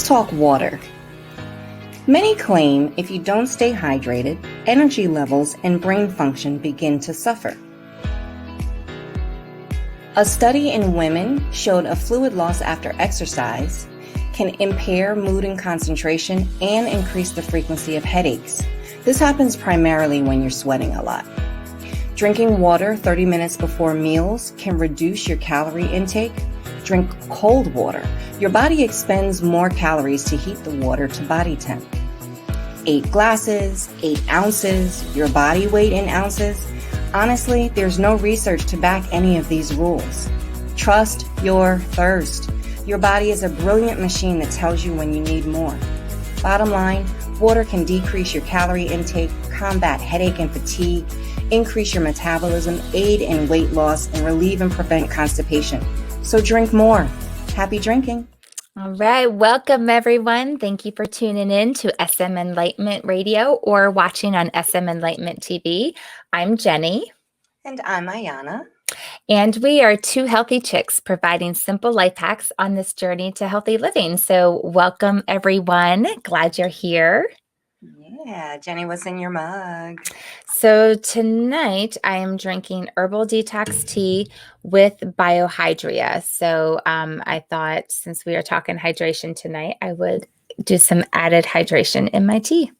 talk water. Many claim if you don't stay hydrated, energy levels and brain function begin to suffer. A study in women showed a fluid loss after exercise can impair mood and concentration and increase the frequency of headaches. This happens primarily when you're sweating a lot. Drinking water 30 minutes before meals can reduce your calorie intake. Drink cold water. Your body expends more calories to heat the water to body temp. 8 glasses, 8 ounces, your body weight in ounces. Honestly, there's no research to back any of these rules. Trust your thirst. Your body is a brilliant machine that tells you when you need more. Bottom line, water can decrease your calorie intake, combat headache and fatigue, increase your metabolism, aid in weight loss, and relieve and prevent constipation. So drink more. Happy drinking. All right. Welcome, everyone. Thank you for tuning in to SM Enlightenment Radio or watching on SM Enlightenment TV. I'm Jenny. And I'm Ayana. And we are 2 healthy chicks providing simple life hacks on this journey to healthy living. So welcome, everyone. Glad you're here. Yeah, Jenny, what's in your mug? So tonight I am drinking herbal detox tea with biohydria. So I thought since we are talking hydration tonight, I would do some added hydration in my tea.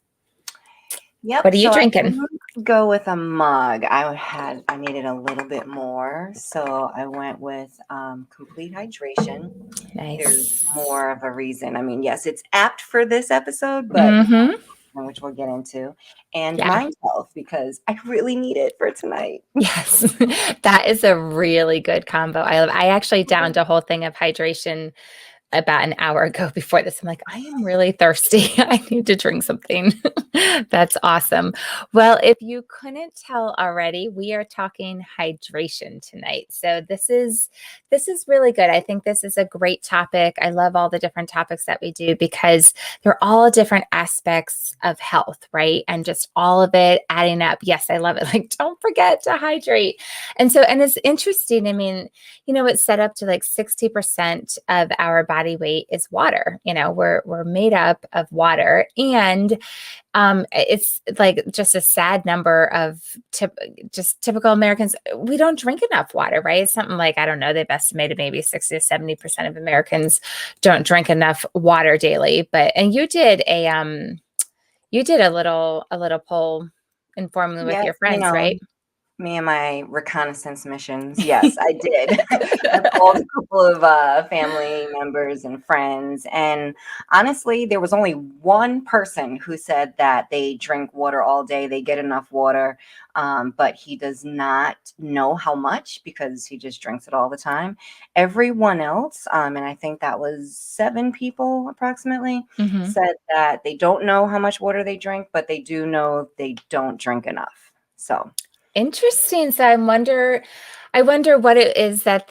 Yep. What are you drinking? I didn't go with a mug. I needed a little bit more, so I went with complete hydration. Nice. There's more of a reason. I mean, yes, it's apt for this episode, but which we'll get into, and mind health because I really need it for tonight. Yes, that is a really good combo. I actually downed a whole thing of hydration about an hour ago before this. I'm like, I am really thirsty. I need to drink something. That's awesome. Well, if you couldn't tell already, we are talking hydration tonight. So this is really good. I think this is a great topic. I love all the different topics that we do because they're all different aspects of health, right? And just all of it adding up. Yes, I love it. Like, don't forget to hydrate. And it's interesting. I mean, it's set up to like 60% of our body weight is water. We're made up of water, and it's like just a sad number of typical Americans. We don't drink enough water, right? It's something like, I don't know, they've estimated maybe 60 to 70% of Americans don't drink enough water daily. And you did a little poll informally with your friends, right? Me and my reconnaissance missions. Yes, I did. I called a couple of family members and friends. And honestly, there was only one person who said that they drink water all day. They get enough water, but he does not know how much because he just drinks it all the time. Everyone else, and I think that was 7 people approximately, said that they don't know how much water they drink, but they do know they don't drink enough. So interesting. So I wonder what it is that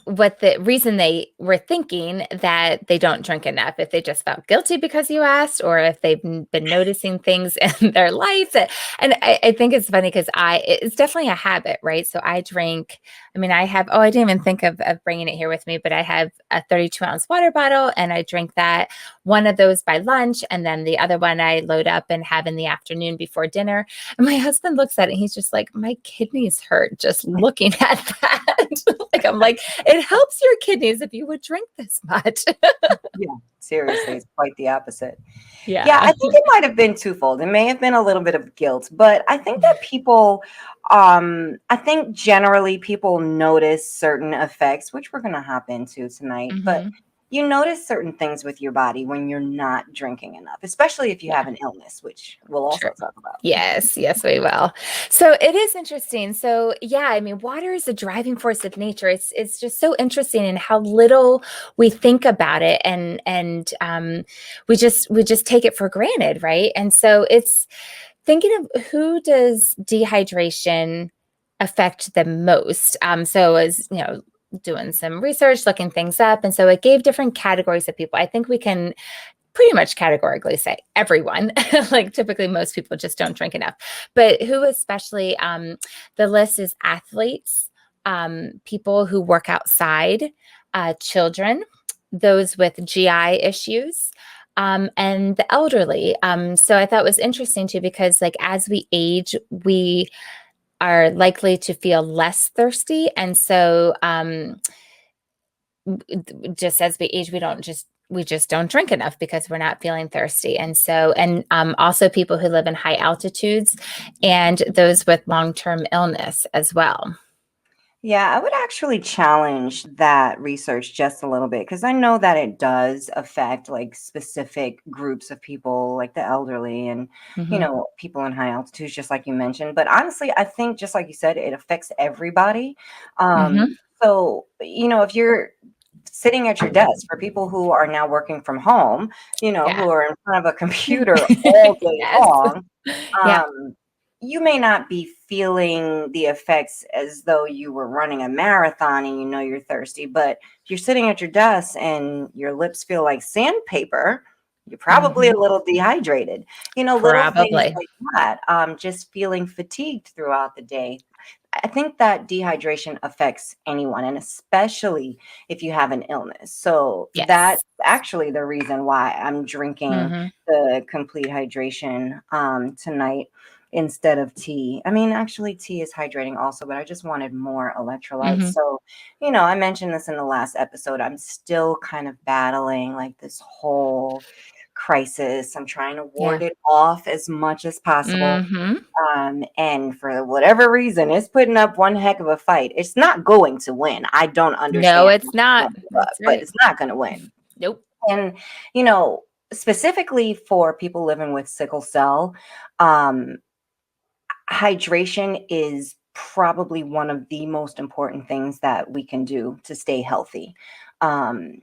what the reason they were thinking that they don't drink enough, if they just felt guilty because you asked, or if they've been noticing things in their life. And I think it's funny because it's definitely a habit, right? So I drink, I have, I didn't even think of bringing it here with me, but I have a 32-ounce water bottle and I drink that, one of those by lunch. And then the other one I load up and have in the afternoon before dinner. And my husband looks at it and he's just like, my kidneys hurt just looking at that. I'm like, it helps your kidneys if you would drink this much. Yeah, seriously, it's quite the opposite. Yeah, I think it might have been twofold. It may have been a little bit of guilt, but I think that people, I think generally people notice certain effects, which we're going to hop into tonight, but you notice certain things with your body when you're not drinking enough, especially if you have an illness, which we'll also talk about. Yes, we will. So it is interesting. So water is a driving force of nature. It's just so interesting in how little we think about it, and we just take it for granted, right? And so it's thinking of who does dehydration affect the most. So as doing some research, looking things up. And so it gave different categories of people. I think we can pretty much categorically say everyone, like typically most people just don't drink enough, but who especially, the list is athletes, people who work outside, children, those with GI issues, and the elderly. So I thought it was interesting too, because like as we age, we are likely to feel less thirsty. And so just as we age, we just don't drink enough because we're not feeling thirsty. And so, and also people who live in high altitudes and those with long-term illness as well. Yeah, I would actually challenge that research just a little bit because I know that it does affect like specific groups of people, like the elderly and, Hmm. people in high altitudes, just like you mentioned. But honestly, I think just like you said, it affects everybody. Hmm. So, if you're sitting at your desk for people who are now working from home, Yeah. who are in front of a computer all day Yes. long, Yeah. um, you may not be feeling the effects as though you were running a marathon and you're thirsty, but if you're sitting at your desk and your lips feel like sandpaper, you're probably a Hmm. little dehydrated. Little things Probably. like that. Just feeling fatigued throughout the day. I think that dehydration affects anyone, and especially if you have an illness. So that's Yes. actually the reason why I'm drinking Hmm. the complete hydration tonight instead of tea. I mean, actually, tea is hydrating also, but I just wanted more electrolytes. Hmm. So, I mentioned this in the last episode. I'm still kind of battling like this whole crisis. I'm trying to Yeah. ward it off as much as possible. Hmm. And for whatever reason, it's putting up one heck of a fight. It's not going to win. I don't No, understand it's why it's not. going to give up, That's but right. it's not going to win. Nope. And, you know, specifically for people living with sickle cell, um, hydration is probably one of the most important things that we can do to stay healthy. Um,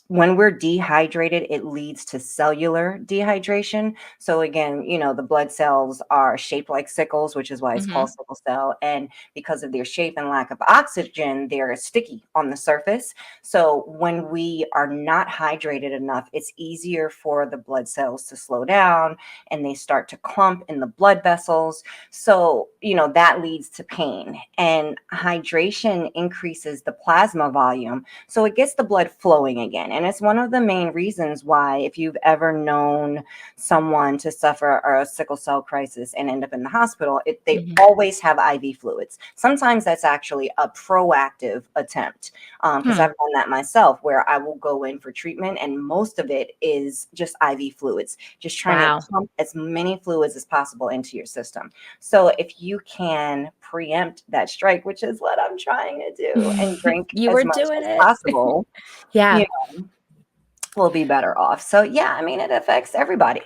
when we're dehydrated, it leads to cellular dehydration. So again, the blood cells are shaped like sickles, which is why it's called Hmm. sickle cell. And because of their shape and lack of oxygen, they're sticky on the surface. So when we are not hydrated enough, it's easier for the blood cells to slow down and they start to clump in the blood vessels. So, that leads to pain. And hydration increases the plasma volume. So it gets the blood flowing again. And it's one of the main reasons why, if you've ever known someone to suffer a sickle cell crisis and end up in the hospital, they Hmm. always have IV fluids. Sometimes that's actually a proactive attempt. Because Hmm. I've done that myself, where I will go in for treatment, and most of it is just IV fluids, just trying to Wow. pump as many fluids as possible into your system. So if you can preempt that strike, which is what I'm trying to do, and drink You as were much doing as it. possible, Yeah. you we'll be better off. So yeah, I mean, it affects everybody.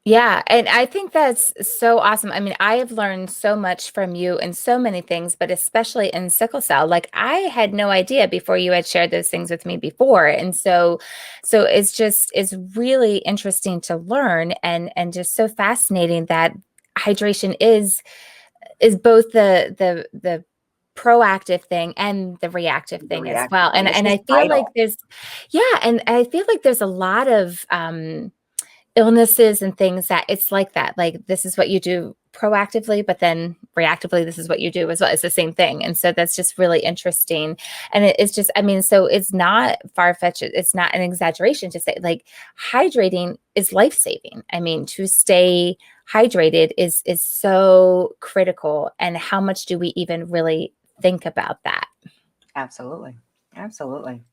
Yeah, and I think that's so awesome. I mean, I have learned so much from you in so many things, but especially in sickle cell. Like I had no idea before you had shared those things with me before. And so it's really interesting to learn, and just so fascinating that hydration is both the proactive thing and the reactive The thing as reactive well. thing. It's And just I feel like vital. there's yeah, and I feel like there's a lot of illnesses and things that it's like that. Like this is what you do proactively, but then reactively, this is what you do as well. It's the same thing. And so that's just really interesting. And it's just, I mean, so it's not far-fetched. It's not an exaggeration to say like hydrating is life-saving. I mean, to stay hydrated is so critical. And how much do we even really think about that? Absolutely. Absolutely.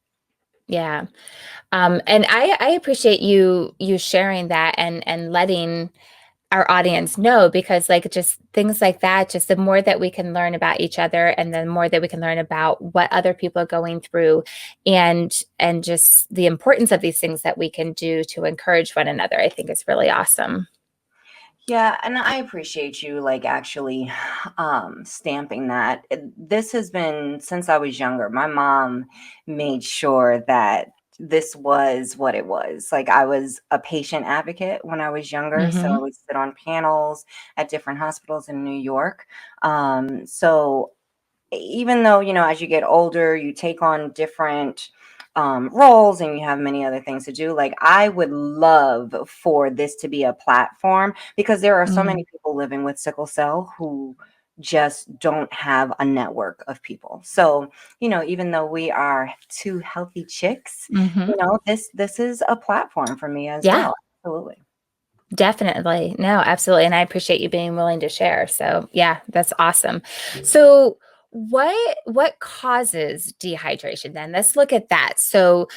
Yeah. And I appreciate you sharing that and letting our audience know, because like just things like that, just the more that we can learn about each other and the more that we can learn about what other people are going through, and just the importance of these things that we can do to encourage one another, I think is really awesome. Yeah, and I appreciate you like actually stamping that. This has been since I was younger. My mom made sure that this was what it was. Like I was a patient advocate when I was younger, so I Hmm. would sit on panels at different hospitals in New York. So even though, as you get older, you take on different roles and you have many other things to do, like I would love for this to be a platform because there are so Hmm. many people living with sickle cell who just don't have a network of people. So, even though we are two healthy chicks, Hmm. this is a platform for me as Yeah. well. Absolutely. Definitely. No, absolutely. And I appreciate you being willing to share. So yeah, that's awesome. So what causes dehydration then? Let's look at that. So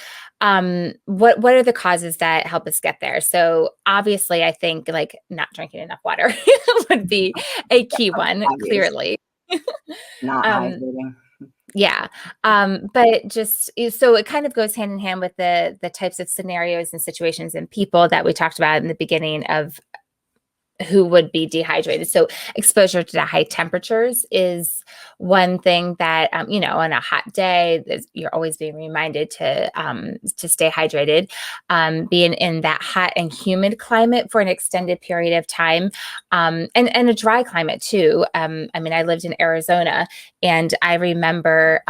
what are the causes that help us get there? So obviously I think like not drinking enough water would be a key one, Obvious, clearly. not Um hydrating. yeah. But just so it kind of goes hand in hand with the types of scenarios and situations and people that we talked about in the beginning of who would be dehydrated. So exposure to the high temperatures is one thing that on a hot day you're always being reminded to stay hydrated. Being in that hot and humid climate for an extended period of time, and a dry climate too. I mean, I lived in Arizona, and I remember.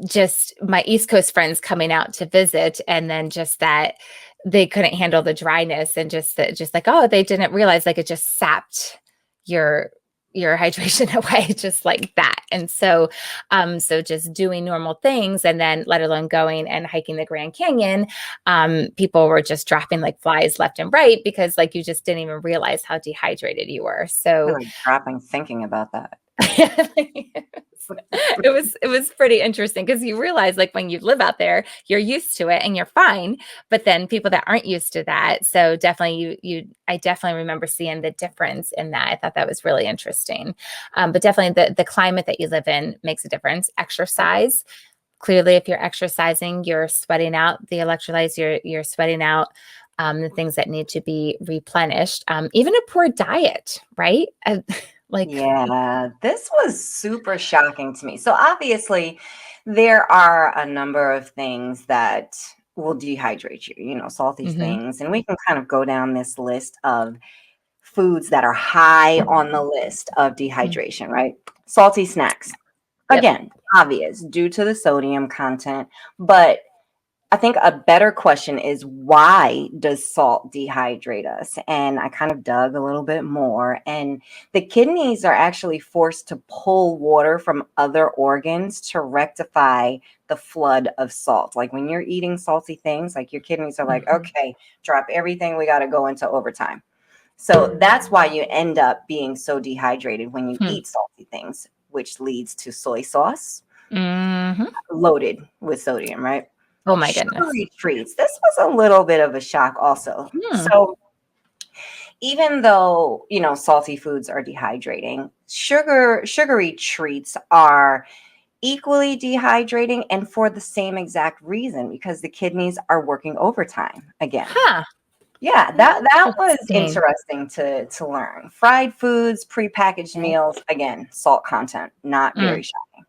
Just my East Coast friends coming out to visit, and then just that they couldn't handle the dryness, and just like, oh, they didn't realize like it just sapped your hydration away just like that. And so just doing normal things, and then let alone going and hiking the Grand Canyon, people were just dropping like flies left and right because like you just didn't even realize how dehydrated you were. I So feel like dropping thinking about that. it was pretty interesting because you realize like when you live out there you're used to it and you're fine, but then people that aren't used to that, so definitely I definitely remember seeing the difference in that. I thought that was really interesting. But definitely the climate that you live in makes a difference. Exercise, clearly if you're exercising you're sweating out the electrolytes, you're sweating out the things that need to be replenished. Even a poor diet, right? Like Yeah, this was super shocking to me. So obviously, there are a number of things that will dehydrate you, salty mhm, things. And we can kind of go down this list of foods that are high on the list of mm, dehydration, right? Salty snacks. yep. Again, obvious due to the sodium content, but I think a better question is, why does salt dehydrate us? And I kind of dug a little bit more, and the kidneys are actually forced to pull water from other organs to rectify the flood of salt. Like when you're eating salty things, like your kidneys are like, Mhm. okay, drop everything, we got to go into overtime. So that's why you end up being so dehydrated when you Hmm. eat salty things, which leads to soy sauce Mhm. loaded with sodium, right? Oh my goodness. Sugary treats. This was a little bit of a shock also. Hmm. So even though, salty foods are dehydrating, sugary treats are equally dehydrating, and for the same exact reason, because the kidneys are working overtime again. Huh. Yeah, that was Interesting. interesting to learn. Fried foods, prepackaged Okay. meals, again, salt content, not Mm. very shocking.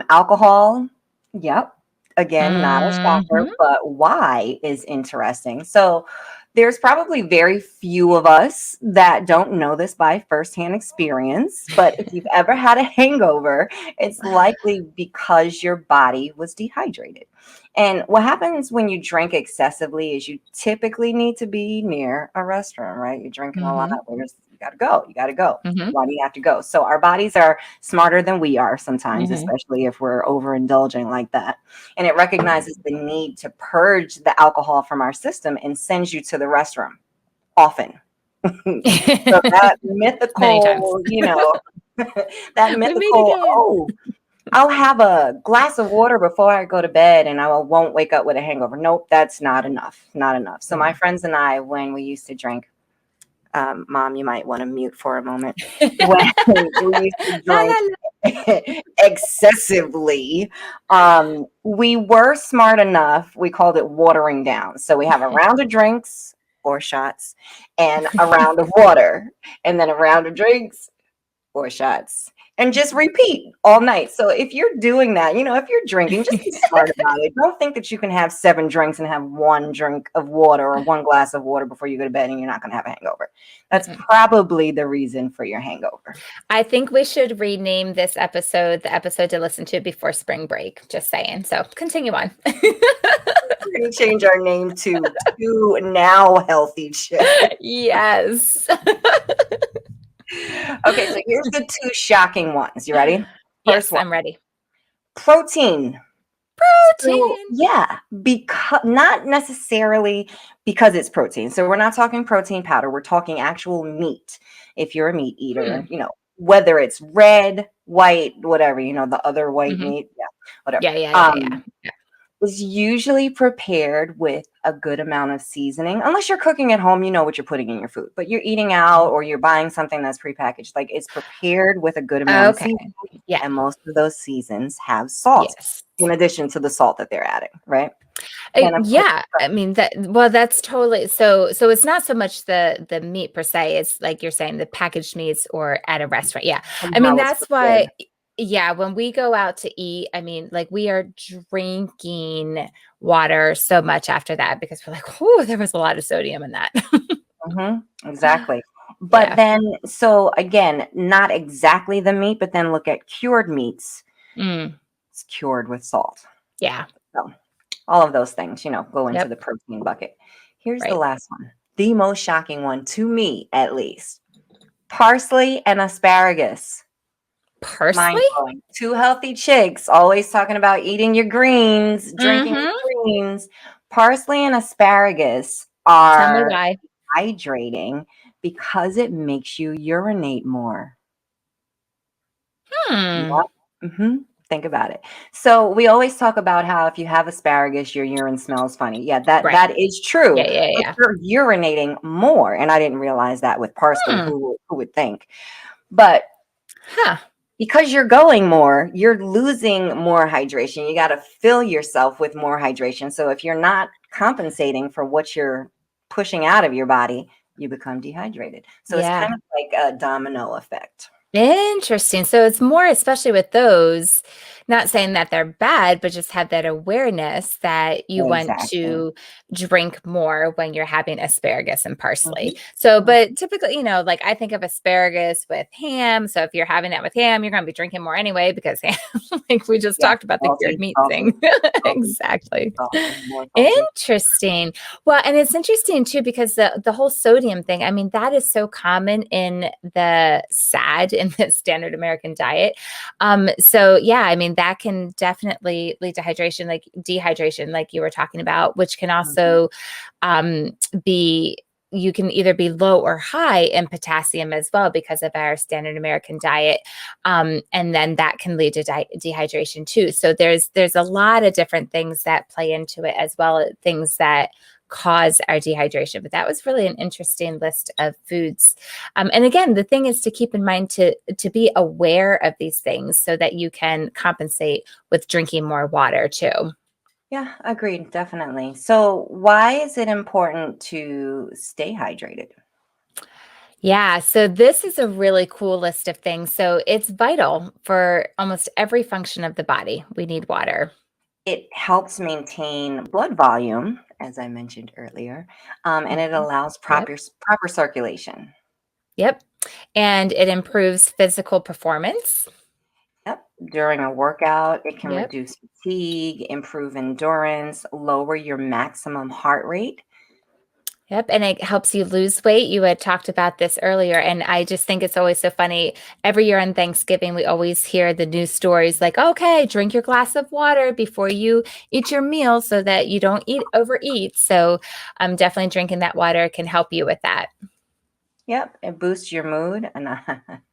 Alcohol, yep. Again, not a shocker, Mhm. but why is interesting. So there's probably very few of us that don't know this by firsthand experience, but if you've ever had a hangover, it's likely because your body was dehydrated. And what happens when you drink excessively is you typically need to be near a restroom, right? You're drinking a lot. Mhm. You got to go. You got to go. Mhm. Why do you have to go? So our bodies are smarter than we are sometimes, Mhm. especially if we're overindulging like that. And it recognizes the need to purge the alcohol from our system and sends you to the restroom often. So that Many times. mythical, that We made it mythical, in. oh, I'll have a glass of water before I go to bed and I won't wake up with a hangover. Nope, that's not enough. Not enough. So my Mm. friends and I, when we used to drink, Mom, you might want to mute for a moment. When we used to La, la, drink la. excessively, we were smart enough. We called it watering down. So we have a round of drinks or shots and a round of water, and then a round of drinks or shots, and just repeat all night. So if you're doing that, if you're drinking, just be smart about it. Don't think that you can have 7 drinks and have 1 drink of water or 1 glass of water before you go to bed and you're not going to have a hangover. That's Mm-mm. probably the reason for your hangover. I think we should rename this episode the episode to listen to before spring break. Just saying. So continue on. We're going to change our name to Now Healthy Chick. Yes. Okay, so here's the two shocking ones. You ready? First Yes, one, I'm ready. protein. So Protein. yeah, because not necessarily because it's protein. So we're not talking protein powder. We're talking actual meat. If you're a meat eater, Hmm. whether it's red, white, whatever, the other white Hmm. meat, yeah, whatever. Yeah. Is usually prepared with a good amount of seasoning. Unless you're cooking at home, you know what you're putting in your food. But you're eating out or you're buying something that's prepackaged. Like it's prepared with a good amount of Okay. seasoning. Yeah. And most of those seasons have salt Yes. in addition to the salt that they're adding, right? Then of course, Yeah, I mean that's totally so it's not so much the meat per se, it's like you're saying the packaged meats or at a restaurant. Yeah. and I mean how it's that's prepared. why yeah, when we go out to eat, I mean like we are drinking water so much after that because we're like, "Oh, there was a lot of sodium in that." Exactly. But Yeah. then, so again, not exactly the meat, but then look at cured meats. Mm, It's cured with salt. yeah. So all of those things, go into Yep. the protein bucket. Here's the Right. last one, the most shocking one to me, at least: parsley and asparagus. Mind Parsley? blowing. Two healthy chicks, always talking about eating your greens, drinking Mhm. your greens. Parsley and asparagus Tell me are why. hydrating because it makes you urinate more. Hmm. Yep. Think about it. So we always talk about how if you have asparagus, your urine smells funny. Yeah, that Right. that is true. But Yeah. you're urinating more, and I didn't realize that with parsley. Hmm. Who would think? But Huh. because you're going more, you're losing more hydration. You got to fill yourself with more hydration. So if you're not compensating for what you're pushing out of your body, you become dehydrated. So it's Yeah. kind of like a domino effect. Interesting. So it's more, especially with those, not saying that they're bad, but just have that awareness that you want Exactly. to drink more when you're having asparagus and parsley. Mhm. So, but typically, like I think of asparagus with ham. So if you're having that with ham, you're going to be drinking more anyway because ham, like we just Yeah, talked about the cured salty, meat salty, thing. salty, Exactly. salty, more salty. Interesting. Well, and it's interesting too because the whole sodium thing, I mean, that is so common in the SAD in the standard American diet. So yeah, I mean, that can definitely lead to dehydration, like you were talking about, which can Mhm. also be you can either be low or high in potassium as well because of our standard American diet, and then that can lead to dehydration too. So there's a lot of different things that play into it as well, things that cause our dehydration. But that was really an interesting list of foods. And again, the thing is to keep in mind to be aware of these things so that you can compensate with drinking more water too. Yeah, agreed, definitely. So, why is it important to stay hydrated? Yeah, so this is a really cool list of things. So it's vital for almost every function of the body. We need water. It helps maintain blood volume, as I mentioned earlier, and it Mhm. allows Yep. proper circulation. Yep. And it improves physical performance. Yep. During a workout, it can Yep. reduce fatigue, improve endurance, lower your maximum heart rate. Yep. And it helps you lose weight. You had talked about this earlier. And I just think it's always so funny. Every year on Thanksgiving, we always hear the news stories like, okay, drink your glass of water before you eat your meal so that you don't overeat. So definitely drinking that water can help you with that. Yep, it boosts your mood, and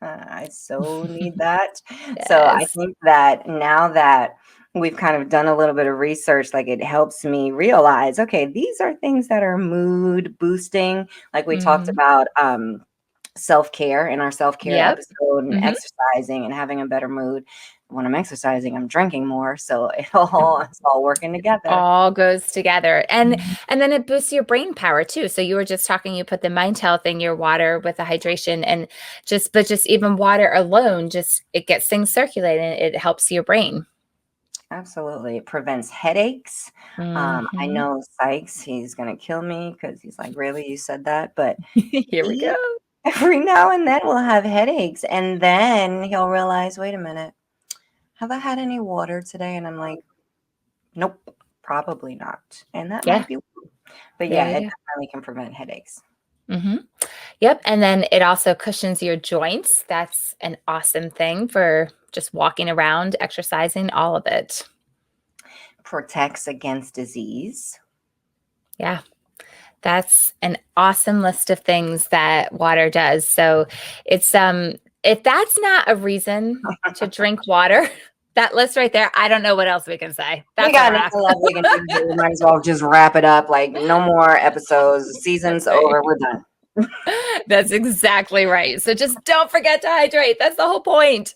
I so need that. So I Yes. think that now that we've kind of done a little bit of research, like it helps me realize, okay, these are things that are mood boosting. Like we talked Hmm. about self-care in our self-care Yep. episode and Hmm. exercising and having a better mood. When I'm exercising, I'm drinking more, so it's all working together. All goes together. And then it boosts your brain power too. So you were just talking, you put the mind health in your water with the hydration and just even water alone, just it gets things circulating. It helps your brain. Absolutely. It prevents headaches. I Hmm. know Sykes, he's going to kill me because he's like, really, you said that? But Here we go. he, every now and then, will have headaches. And then he'll realize, wait a minute, have I had any water today? And I'm like, nope, probably not. And that Yeah, might be, but there yeah, you it go. definitely can prevent headaches. Mm-hmm. Yep. And then it also cushions your joints. That's an awesome thing for just walking around, exercising, all of it. Protects against disease. Yeah. That's an awesome list of things that water does. So it's if that's not a reason to drink water, that list right there, I don't know what else we can say. We That's a got wrap. nothing else we can do here. We might as well just wrap it up. Like, no more episodes. The season's That's right. over. We're done. That's exactly right. So just don't forget to hydrate. That's the whole point.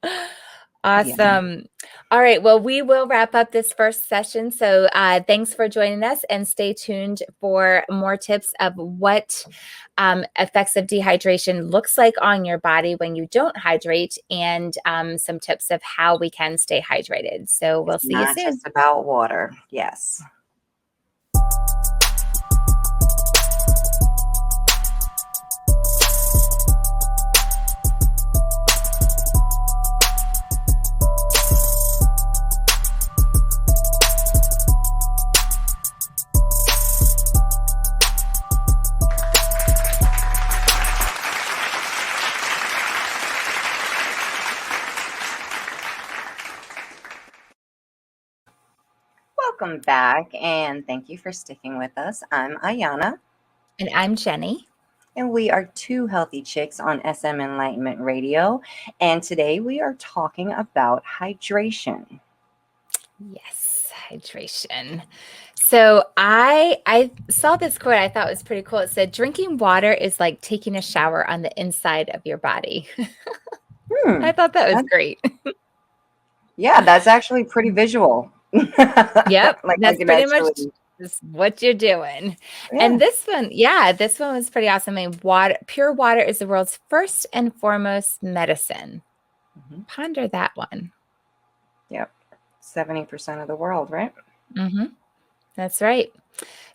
Yeah. Awesome. All right. Well, we will wrap up this first session. So thanks for joining us, and stay tuned for more tips of what effects of dehydration looks like on your body when you don't hydrate, and some tips of how we can stay hydrated. So we'll see you Not soon. just about water. Yes. Welcome back, and thank you for sticking with us. I'm Ayana, And I'm Jenny. and we are two healthy chicks on SM Enlightenment Radio. And today we are talking about hydration. Yes, hydration. So I saw this quote I thought was pretty cool. It said, "Drinking water is like taking a shower on the inside of your body." I thought that was great. Yeah, that's actually pretty visual. Yep, Like that's can pretty much actually, just what you're doing. yeah. And this one was pretty awesome. I mean, pure water is the world's first and foremost medicine. Mhm. Ponder that one. Yep. 70% of the world, right? Mm-hmm. That's right.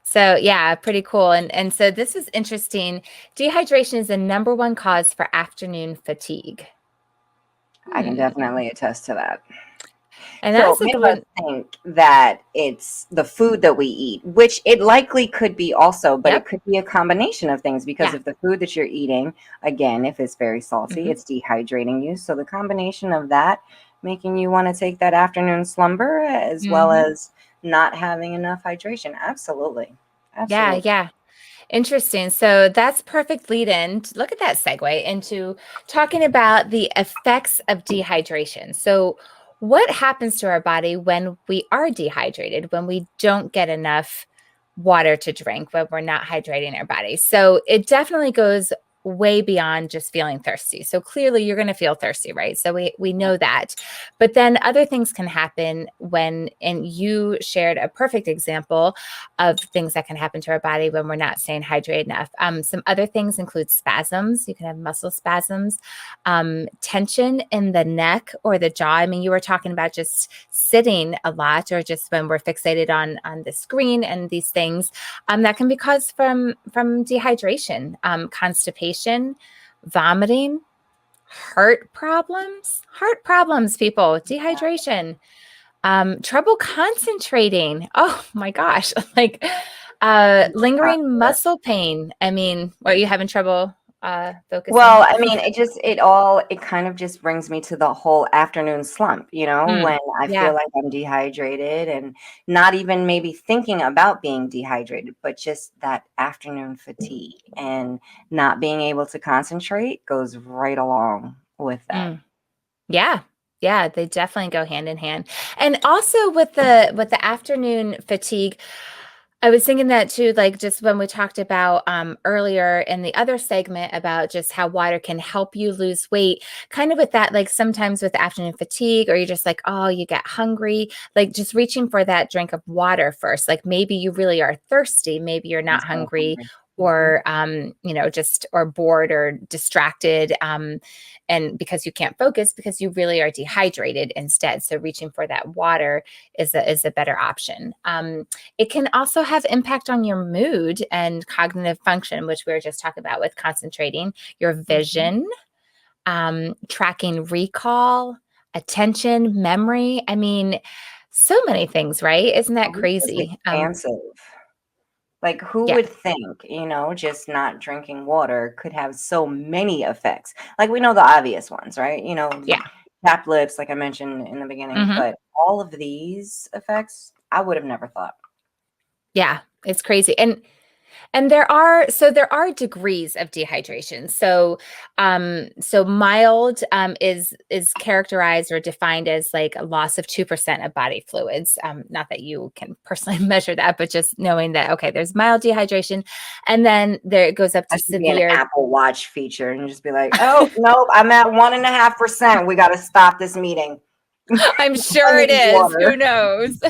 So yeah, pretty cool. And so this is interesting. Dehydration is the number one cause for afternoon fatigue. I can definitely attest to that. And So that's a many good of us one. think that it's the food that we eat, which it likely could be also, but it Yep. could be a combination of things, because Yeah. if the food that you're eating, again, if it's very salty, Mhm. it's dehydrating you. So the combination of that making you want to take that afternoon slumber, as well Mhm. as not having enough hydration. Absolutely. Yeah, Absolutely. yeah. Interesting. So that's perfect lead in. Look at that segue into talking about the effects of dehydration. So what happens to our body when we are dehydrated, when we don't get enough water to drink, when we're not hydrating our body? So it definitely goes way beyond just feeling thirsty. So clearly you're going to feel thirsty, right? So we know that. But then other things can happen and you shared a perfect example of things that can happen to our body when we're not staying hydrated enough. Some other things include spasms. You can have muscle spasms, tension in the neck or the jaw. I mean, you were talking about just sitting a lot, or just when we're fixated on the screen and these things, that can be caused from dehydration, constipation, vomiting, heart problems, people, dehydration, trouble concentrating. Oh my gosh. Like lingering muscle pain. I mean, are you having trouble focusing? Well, I mean, it kind of just brings me to the whole afternoon slump, when I Yeah. feel like I'm dehydrated and not even maybe thinking about being dehydrated, but just that afternoon fatigue and not being able to concentrate goes right along with that. Mm. Yeah. Yeah, they definitely go hand in hand. And also with the afternoon fatigue, I was thinking that too, like just when we talked about earlier in the other segment about just how water can help you lose weight, kind of with that, like sometimes with afternoon fatigue, or you're just like, oh, you get hungry, like just reaching for that drink of water first. Like maybe you really are thirsty, maybe you're I'm not so hungry, hungry. Mhm. or just or bored or distracted, and because you can't focus because you really are dehydrated instead. So reaching for that water is a better option. It can also have impact on your mood and cognitive function, which we were just talking about with concentrating, your Mhm. vision, tracking recall, attention, memory. I mean, so many things, right? Isn't that It's just crazy? expansive. Like, who Yeah. would think, just not drinking water could have so many effects? Like, we know the obvious ones, right? Yeah. Chapped lips, like I mentioned in the beginning, Hmm. but all of these effects, I would have never thought. Yeah. It's crazy. And there are degrees of dehydration. So mild is characterized or defined as like a loss of 2% of body fluids. Not that you can personally measure that, but just knowing that, okay, there's mild dehydration, and then there it goes up to That should be an severe. Apple Watch feature and just be like, oh, nope, I'm at 1.5%. We got to stop this meeting. I'm I sure it need is. water. Who knows?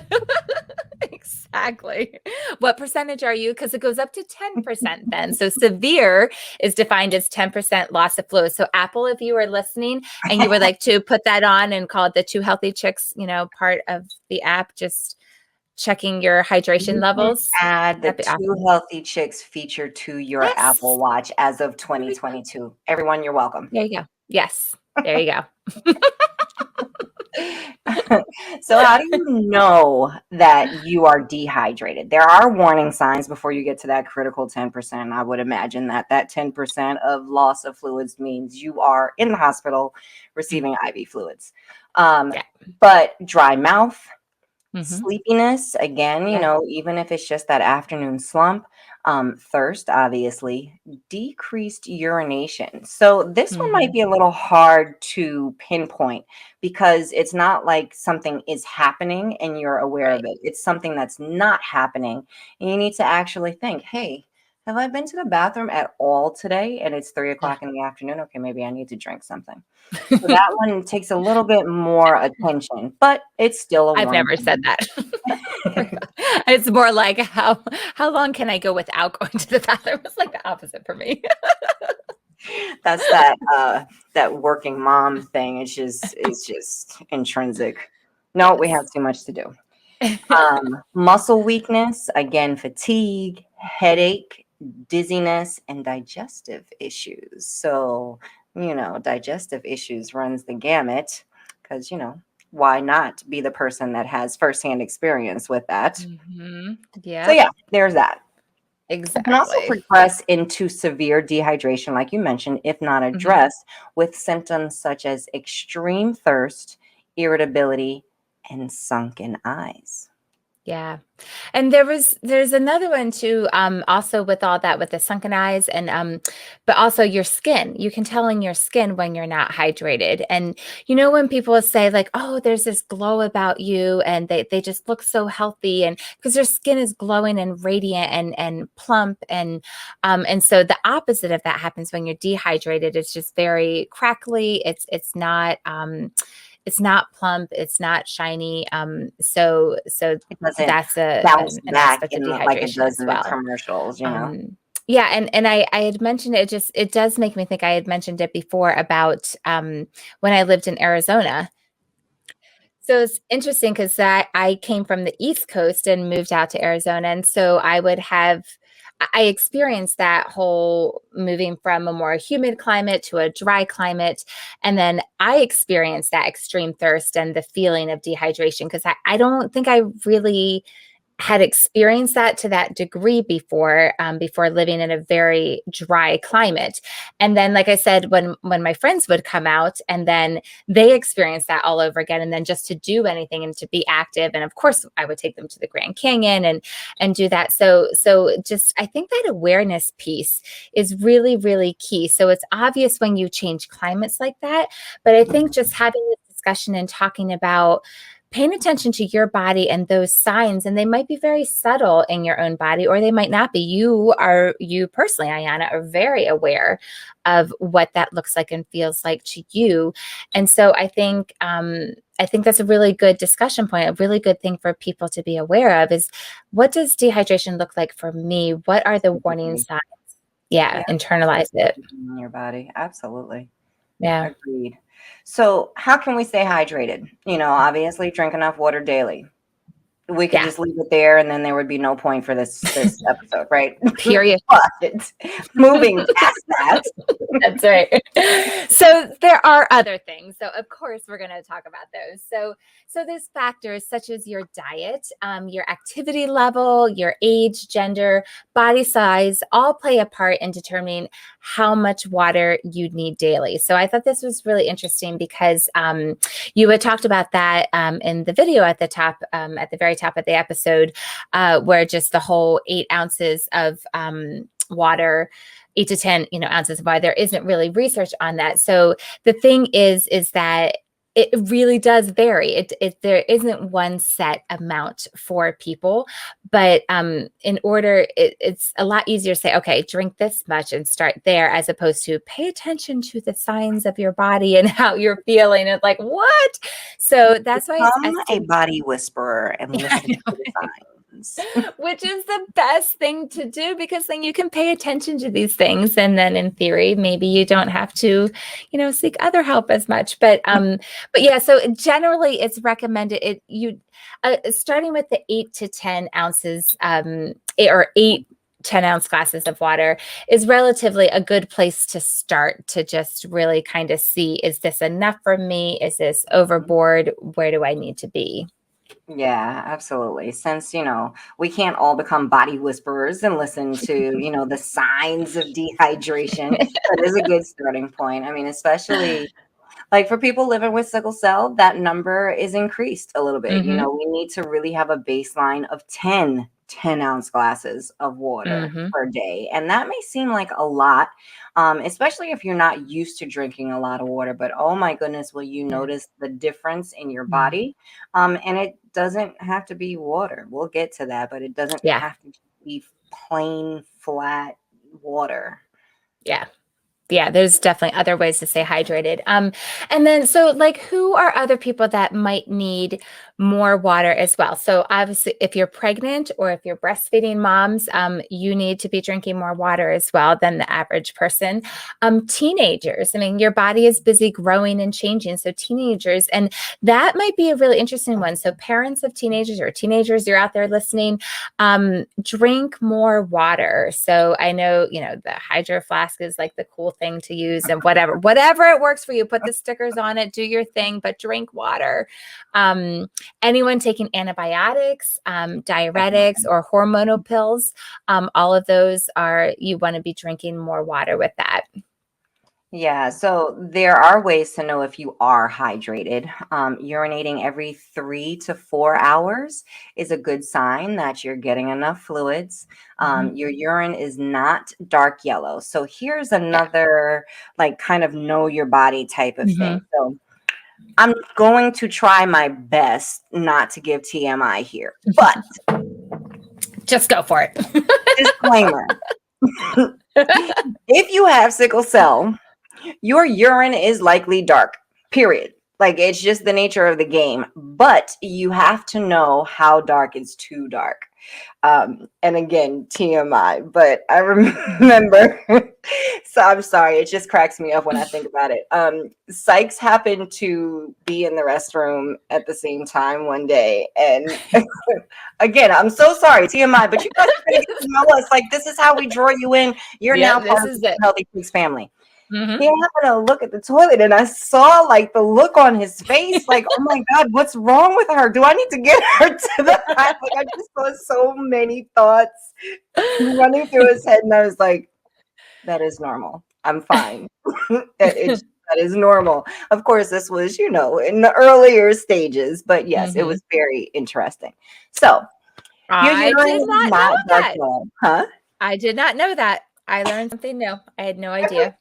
Exactly. What percentage are you? Because it goes up to 10% then. So severe is defined as 10% loss of fluid. So Apple, if you were listening and you would like to put that on and call it the Two Healthy Chicks, part of the app, just checking your hydration You can levels, add the that'd be Two awesome. Healthy Chicks feature to your Apple Yes. Watch as of There we go. 2022. Everyone, you're welcome. There you go. Yes. There you go. So, how do you know that you are dehydrated? There are warning signs before you get to that critical 10%. I would imagine that 10% of loss of fluids means you are in the hospital receiving IV fluids. Um, Yeah. but dry mouth, Hmm. sleepiness, again, Yeah. even if it's just that afternoon slump, thirst, obviously, decreased urination. So this one might Hmm. be a little hard to pinpoint because it's not like something is happening and you're aware of Right. it. It's something that's not happening. And you need to actually think, hey, have I been to the bathroom at all today? And it's 3 o'clock in the afternoon. Okay, maybe I need to drink something. So that one takes a little bit more attention, but it's still a I've warning never said sign. that. It's more like how long can I go without going to the bathroom? It's like the opposite for me. That's that working mom thing. It's just intrinsic. No, we have Yes. too much to do. Muscle weakness, again, fatigue, headache, dizziness, and digestive issues. So, digestive issues runs the gamut because, why not be the person that has firsthand experience with that? Hmm. So, Yep. yeah, there's that. It can also Exactly. progress into severe dehydration, like you mentioned, if not Hmm. addressed, with symptoms such as extreme thirst, irritability, and sunken eyes. Yeah. And there's another one too, also with all that with the sunken eyes and but also your skin. You can tell in your skin when you're not hydrated. And when people say like, oh, there's this glow about you and they just look so healthy and because their skin is glowing and radiant and plump and so the opposite of that happens when you're dehydrated. It's just very crackly. It's not plump, it's not shiny. So It doesn't that's a bounce an back aspect of like it dehydration does as in the well. commercials. Yeah, and I had mentioned it. Just it does make me think I had mentioned it before about when I lived in Arizona. So it's interesting because I came from the East Coast and moved out to Arizona, and so I experienced that whole moving from a more humid climate to a dry climate, and then I experienced that extreme thirst and the feeling of dehydration because I don't think I really had experienced that to that degree before living in a very dry climate. And then like I said, when my friends would come out and then they experienced that all over again, and then just to do anything and to be active, and of course I would take them to the Grand Canyon and do that. So just I think that awareness piece is really really key. So it's obvious when you change climates like that, but I think just having this discussion and talking about paying attention to your body and those signs, and they might be very subtle in your own body or they might not be. You personally, Ayana, are very aware of what that looks like and feels like to you. And so I think that's a really good discussion point, a really good thing for people to be aware of is what does dehydration look like for me? What are the warning Absolutely. signs? Yeah, Yeah, internalize it. in your body. Absolutely. Yeah. Agreed. So, how can we stay hydrated? Obviously, drink enough water daily. we could Yeah. just leave it there, and then there would be no point for this episode, right? Period. But moving past that, That's right. So there are other things. So of course we're going to talk about those. So there's factors such as your diet, your activity level, your age, gender, body size, all play a part in determining how much water you need daily. So I thought this was really interesting because you had talked about that in the video at the top, at the very top of the episode, where just the whole 8 ounces of water, 8 to 10, ounces of water. There isn't really research on that. So the thing is that it really does vary. There isn't one set amount for people, but it's a lot easier to say, okay, drink this much and start there, as opposed to pay attention to the signs of your body and how you're feeling. It's like, what? So that's why become a body whisperer and listen to the signs. Which is the best thing to do, because then you can pay attention to these things, and then in theory maybe you don't have to seek other help as much, but yeah, so generally it's recommended starting with the 8 to 10 ounces or 8 10-ounce glasses of water is relatively a good place to start, to just really kind of see, is this enough for me? Is this overboard? Where do I need to be? Yeah, absolutely. Since, we can't all become body whisperers and listen to, the signs of dehydration, that is a good starting point. I mean, especially like for people living with sickle cell, that number is increased a little bit. Mm-hmm. We need to really have a baseline of 10-ounce glasses of water Mm-hmm. per day. And that may seem like a lot, especially if you're not used to drinking a lot of water. But oh my goodness, will you notice the difference in your body? And it doesn't have to be water. We'll get to that, but it doesn't Yeah. have to be plain, flat water. Yeah. Yeah, there's definitely other ways to stay hydrated. And then, so like, who are other people that might need more water as well? So obviously, if you're pregnant or if you're breastfeeding moms, you need to be drinking more water as well than the average person. Teenagers, I mean, your body is busy growing and changing. So teenagers, and that might be a really interesting one. So parents of teenagers, or teenagers, you're out there listening, drink more water. So I know, the Hydro Flask is like the cool thing to use, and whatever it works for you, put the stickers on it, do your thing, but drink water. Anyone taking antibiotics, diuretics, or hormonal pills, all of those you want to be drinking more water with that. Yeah, so there are ways to know if you are hydrated. Urinating every 3 to 4 hours is a good sign that you're getting enough fluids. Your urine is not dark yellow. So here's another like kind of know your body type of thing. So I'm going to try my best not to give TMI here, but just go for it. disclaimer. If you have sickle cell, your urine is likely dark, period. Like, it's just the nature of the game. But you have to know how dark is too dark. And again, TMI, but I remember, so I'm sorry, it just cracks me up when I think about it. Sykes happened to be in the restroom at the same time one day. And again, I'm so sorry, TMI, but you guys are going to get to know us. Like, this is how we draw you in. You're now part of the Healthy Pigs family. He happened to look at the toilet, and I saw like the look on his face, like, oh my God, what's wrong with her? Do I need to get her to the like, I just saw so many thoughts running through his head, and I was like, that is normal. I'm fine. that is normal. Of course, this was, in the earlier stages, but yes, it was very interesting. So I did not know that. Huh? I did not know that. I learned something new. I had no idea.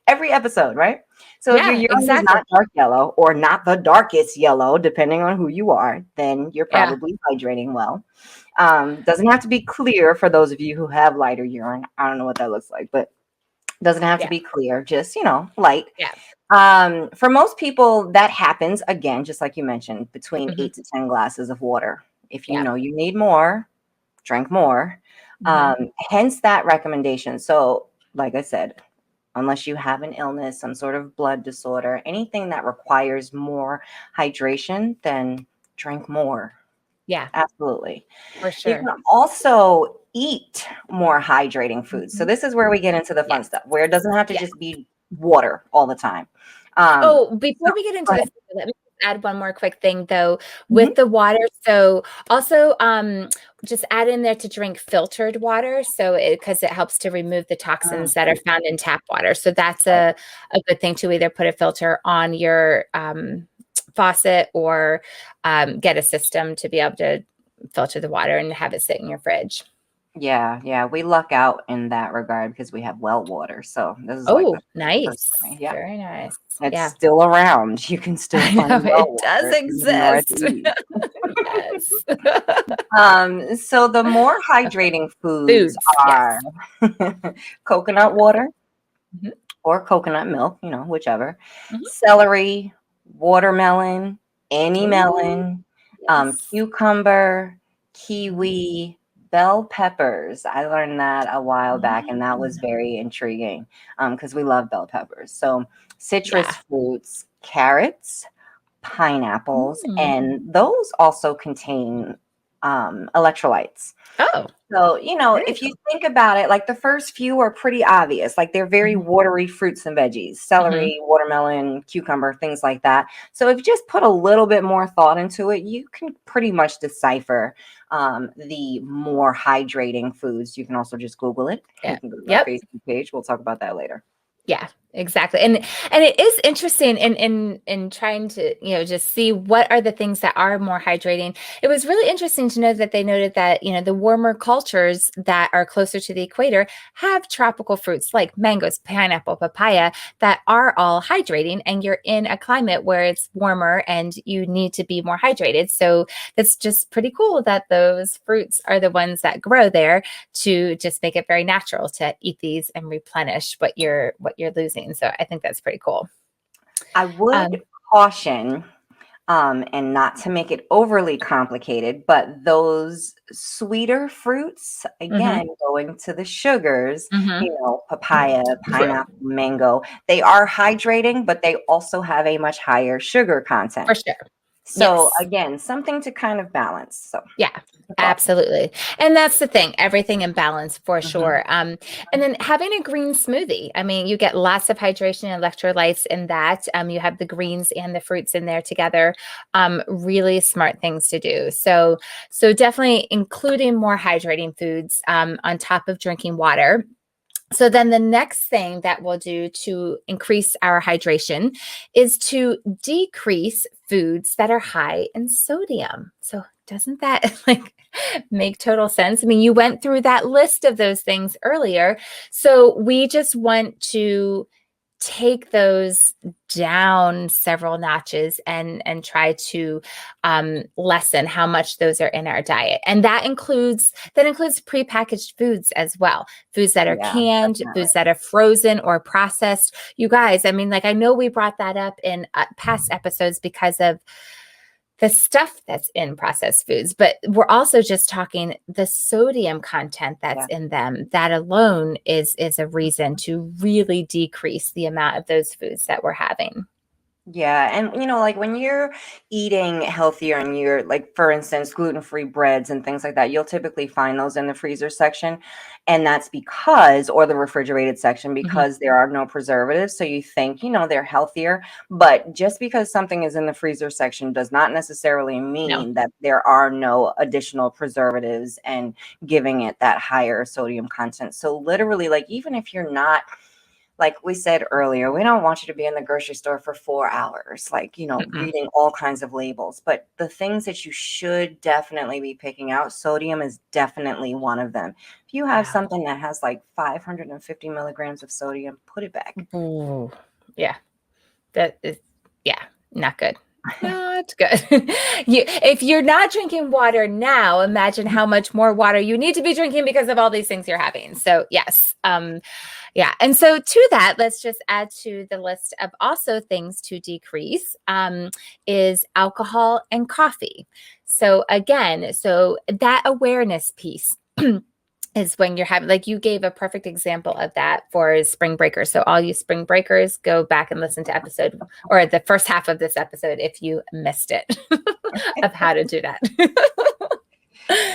Every episode, right? So if your urine is not dark yellow, or not the darkest yellow, depending on who you are, then you're probably hydrating well. Doesn't have to be clear for those of you who have lighter urine. I don't know what that looks like, but doesn't have to be clear, just, light. For most people, that happens, again, just like you mentioned, between 8 to 10 glasses of water. If you know you need more, drink more. Hence that recommendation. So, like I said, unless you have an illness, some sort of blood disorder, anything that requires more hydration, then drink more. Yeah, Absolutely. for You sure. can also eat more hydrating foods. So Mhm. this is where we get into the fun Yes. stuff, where it doesn't have to Yeah. just be water all the time. Um, Oh, so before we get go into ahead. this, let me just add one more quick thing though Mhm. with the water. So also just add in there to drink filtered water. So because it helps to remove the toxins that are found in tap water. So that's Right. a good thing to either put a filter on your faucet or get a system to be able to filter the water and have it sit in your fridge. Yeah, we luck out in that regard because we have well water. So this is like the Oh, first nice. for me. Yeah. Very nice. It's Yeah. still around. You can still I know find well it does water in the exist. Northeast. Yes. So the more hydrating foods Foods, yes. are coconut water Mhm, or coconut milk, whichever, mhm. celery, watermelon, any Ooh, melon, yes. cucumber, Mhm. kiwi, bell peppers. I learned that a while back, and that was Ah, very intriguing because we love bell peppers. So citrus yeah. fruits, carrots, pineapples, Mm. and those also contain electrolytes. Oh, So, very if you cool. think about it, like the first few are pretty obvious. Like they're very Mhm, watery fruits and veggies, mhm. celery, watermelon, cucumber, things like that. So, if you just put a little bit more thought into it, you can pretty much decipher the more hydrating foods. You can also just Google it. You Yeah. can go to our Yep. Facebook page. We'll talk about that later. Yeah, exactly. And it is interesting in trying to, just see what are the things that are more hydrating. It was really interesting to know that they noted that, the warmer cultures that are closer to the equator have tropical fruits like mangoes, pineapple, papaya that are all hydrating, and you're in a climate where it's warmer and you need to be more hydrated. So that's just pretty cool that those fruits are the ones that grow there to just make it very natural to eat these and replenish what you're losing. So I think that's pretty cool. I would Um, caution and not to make it overly complicated, but those sweeter fruits, mhm, again, going to the sugars, mhm. papaya, True. pineapple, mango, they are hydrating, but they also have a much higher sugar content. For sure. So, Yes. again, something to kind of balance. So, Yeah, the thought. absolutely. And that's the thing, everything in balance for Mhm. sure. And then having a green smoothie. I mean, you get lots of hydration and electrolytes in that. You have the greens and the fruits in there together. Really smart things to do. So definitely including more hydrating foods on top of drinking water. So then the next thing that we'll do to increase our hydration is to decrease foods that are high in sodium. So doesn't that like make total sense? I mean, you went through that list of those things earlier. So we just want to take those down several notches and try to lessen how much those are in our diet, and that includes prepackaged foods as well, foods that are Yeah, canned, definitely. foods that are frozen or processed. You guys, I mean, like, I know we brought that up in past episodes because of the stuff that's in processed foods, but we're also just talking the sodium content that's Yeah. in them. That alone is a reason to really decrease the amount of those foods that we're having. Yeah, and like when you're eating healthier and you're like, for instance, gluten-free breads and things like that, you'll typically find those in the freezer section. And that's or the refrigerated section, Mhm. because there are no preservatives. So you think, they're healthier. But just because something is in the freezer section does not necessarily No. mean that there are no additional preservatives and giving it that higher sodium content. So literally, like, even if you're not, like we said earlier, we don't want you to be in the grocery store for 4 hours, like, Mm-mm. reading all kinds of labels. But the things that you should definitely be picking out, sodium is definitely one of them. If you have Yeah. something that has like 550 milligrams of sodium, put it back. Ooh. Yeah. That is, yeah, not good. Not good. If you're not drinking water now, imagine how much more water you need to be drinking because of all these things you're having. So yes, yeah. And so to that, let's just add to the list of also things to decrease is alcohol and coffee. So again, so that awareness piece. is when you're having, like, you gave a perfect example of that for spring breakers. So all you spring breakers, go back and listen to episode or the first half of this episode if you missed it of how to do that.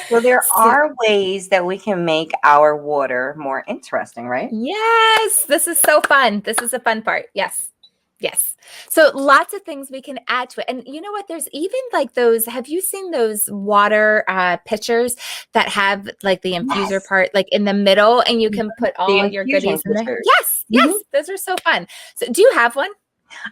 So there So, are ways that we can make our water more interesting, right? yes, this is so fun. This is the fun part. Yes. Yes. So lots of things we can add to it. And you know what? There's even like those, have you seen those water pitchers that have like the infuser Yes. part like in the middle and you can put The all your infusion goodies in there? pitchers. Yes. Yes. Mhm. Those are so fun. So do you have one?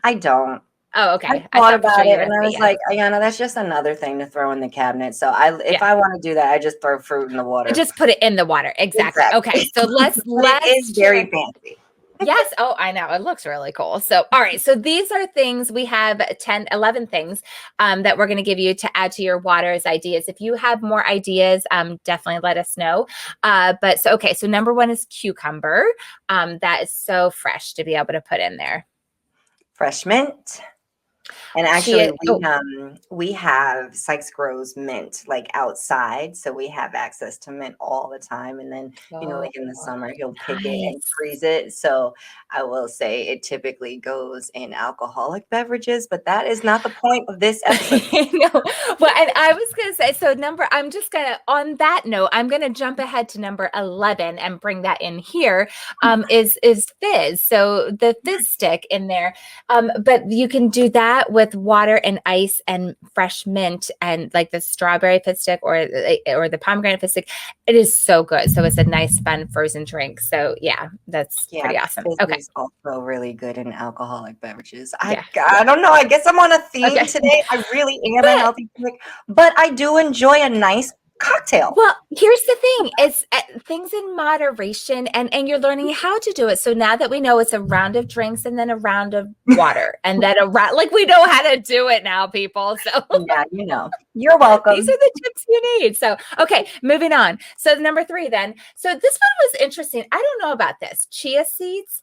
I don't. Oh, I okay. I thought thought for sure about you it were and going to I say was yes. like, Ayana, that's just another thing to throw in the cabinet. So if Yeah. I want to do that, I just throw fruit in the water. Just put it in the water. Exactly. Okay. Exactly. So let's But it is share. very fancy. Yes. Oh, I know. It looks really cool. So, all right. So these are things we have 10, 11 things that we're going to give you to add to your water as ideas. If you have more ideas, definitely let us know. Okay. So number one is cucumber. That is so fresh to be able to put in there. Fresh mint. And actually, Chia. Oh, we have Sykes grows mint like outside, so we have access to mint all the time. And then oh, like in the summer, he'll pick it and nice. freeze it. So I will say it typically goes in alcoholic beverages, but that is not the point of this episode. No. Well, and I was going to say, so I'm just going to, on that note, I'm going to jump ahead to number 11 and bring that in here. Is fizz. So the fizz stick in there. But you can do that with water and ice and fresh mint and like the strawberry fizz stick or the pomegranate fizz stick. It is so good. So it's a nice, fun frozen drink. So yeah, that's pretty awesome. Fizz Okay. is also really good in alcoholic beverages. Yeah. I don't know. I guess I'm on a theme Okay. today. I really am a healthy chick, but I do enjoy a nice cocktail. Well, here's the thing: it's things in moderation, and you're learning how to do it. So now that we know it's a round of drinks and then a round of water, and then a round, like we know how to do it now, people. So Yeah, you're welcome. these are the tips you need. So okay, moving on. So number 3, then. So this one was interesting. I don't know about this chia seeds.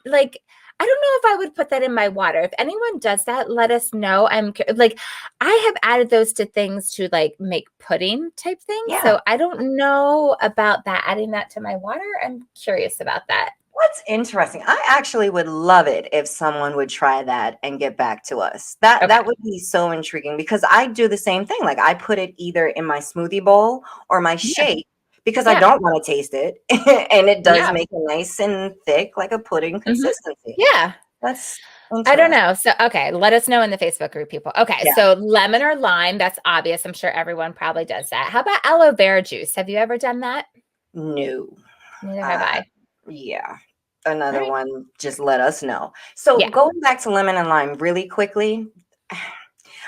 Like, I don't know if I would put that in my water. If anyone does that, let us know. I'm like, I have added those to things to like make pudding type things. Yeah. So I don't know about that, adding that to my water. I'm curious about that. What's interesting, I actually would love it if someone would try that and get back to us. That would be so intriguing because I do the same thing. Like I put it either in my smoothie bowl or my shake because I don't want to taste it. And it does make it nice and thick, like a pudding consistency. Yeah. That's I don't know. So, okay. Let us know in the Facebook group, people. Okay. Yeah. So lemon or lime, that's obvious. I'm sure everyone probably does that. How about aloe vera juice? Have you ever done that? No. Neither have I. Yeah. Another one, just let us know. So Yeah. going back to lemon and lime really quickly,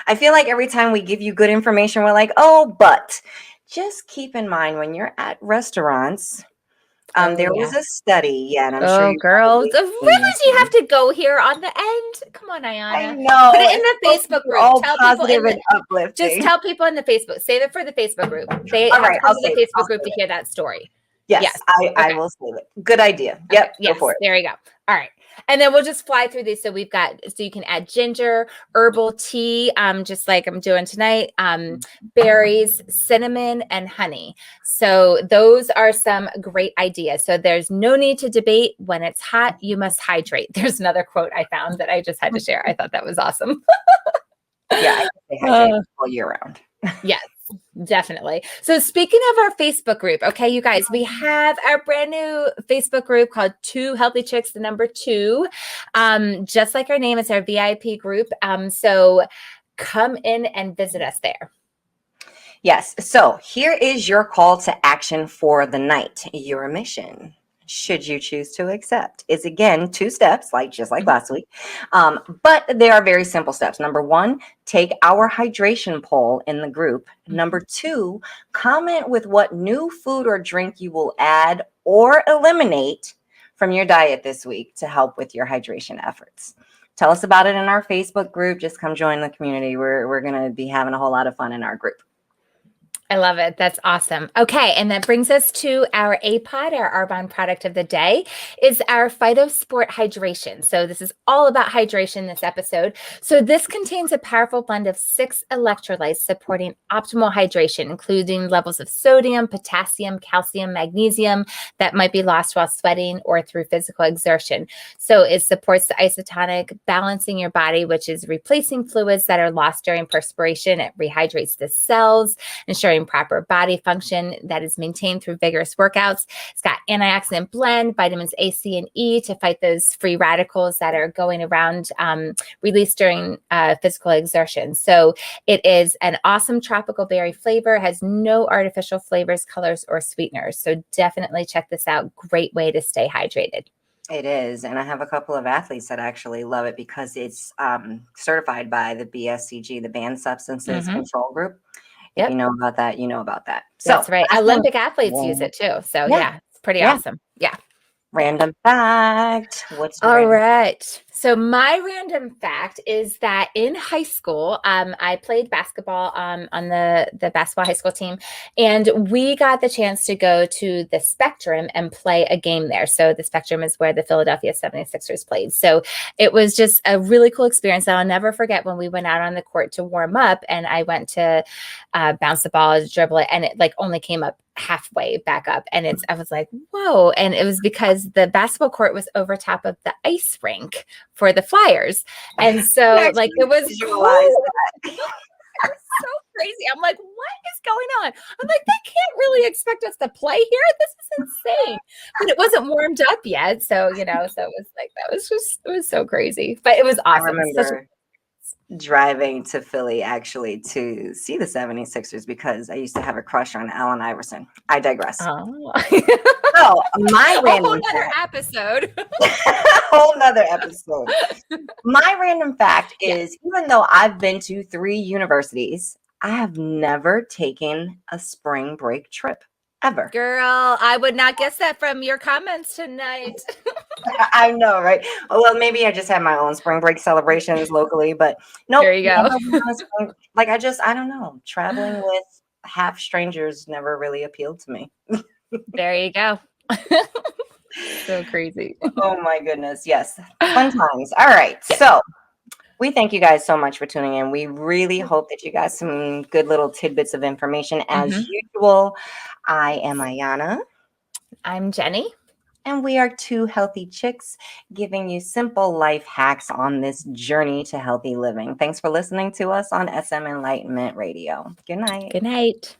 I feel like every time we give you good information, we're like, oh, but just keep in mind when you're at restaurants, there was a study, and I'm sure you girls. Really? Do you have to to go here on the end? Come on, Ayana. I know. Put it in the Facebook group. All Tell positive people and uplifting. just tell people in the Facebook. Save it for the Facebook group. They All have right, to come I'll to the save it. Facebook group to hear that story. Yes, I will save it. Good idea. Yep, Yes, go for it. there you go. All right. And then we'll just fly through these. So you can add ginger, herbal tea, just like I'm doing tonight, berries, cinnamon, and honey. So those are some great ideas. So there's no need to debate. When it's hot, you must hydrate. There's another quote I found that I just had to share. I thought that was awesome. Yeah, I can stay hydrated all year round. Yes, definitely. So speaking of our Facebook group, okay, you guys, we have our brand new Facebook group called 2 Healthy Chicks, the number 2. Just like our name, it's our VIP group. So come in and visit us there. Yes. So here is your call to action for the night. Your mission, should you choose to accept, is again 2 steps, just like last week. But they are very simple steps. Number 1, take our hydration poll in the group. Number 2, comment with what new food or drink you will add or eliminate from your diet this week to help with your hydration efforts. Tell us about it in our Facebook group. Just come join the community. We're going to be having a whole lot of fun in our group. I love it. That's awesome. Okay. And that brings us to our APOD, our Arbonne product of the day, is our Phytosport Hydration. So this is all about hydration this episode. So this contains a powerful blend of 6 electrolytes supporting optimal hydration, including levels of sodium, potassium, calcium, magnesium that might be lost while sweating or through physical exertion. So it supports the isotonic balancing your body, which is replacing fluids that are lost during perspiration. It rehydrates the cells, ensuring proper body function that is maintained through vigorous workouts. It's got antioxidant blend, vitamins A, C, and E to fight those free radicals that are going around released during physical exertion. So it is an awesome tropical berry flavor, has no artificial flavors, colors, or sweeteners. So definitely check this out. Great way to stay hydrated. It is. And I have a couple of athletes that actually love it because it's certified by the BSCG, the Banned Substances Control Group. If you know about that, you know about that. So that's right. Olympic athletes use it too. So yeah, it's pretty awesome. Yeah. Random fact. What's all right? So my random fact is that in high school, I played basketball on the basketball high school team, and we got the chance to go to the Spectrum and play a game there. So the Spectrum is where the Philadelphia 76ers played. So it was just a really cool experience. I'll never forget when we went out on the court to warm up, and I went to bounce the ball, dribble it, and it like only came up halfway back up. And I was like, whoa. And it was because the basketball court was over top of the ice rink for the Flyers. And so like it was cool. It was so crazy. I'm like, what is going on? I'm like, they can't really expect us to play here. This is insane. But it wasn't warmed up yet. So, so it was like, it was so crazy. But it was awesome. I remember driving to Philly actually to see the 76ers because I used to have a crush on Allen Iverson. I digress. Oh. So my random whole nother episode. Whole nother episode. My random fact is even though I've been to 3 universities, I have never taken a spring break trip. Ever. Girl, I would not guess that from your comments tonight. I know, right? Well, maybe I just had my own spring break celebrations locally, but no. There you go. Like I don't know. Traveling with half strangers never really appealed to me. There you go. So crazy. Oh my goodness. Yes. Fun times. All right. Yes. So we thank you guys so much for tuning in. We really hope that you got some good little tidbits of information as usual. I am Ayana. I'm Jenny. And we are 2 healthy chicks giving you simple life hacks on this journey to healthy living. Thanks for listening to us on SM Enlightenment Radio. Good night. Good night.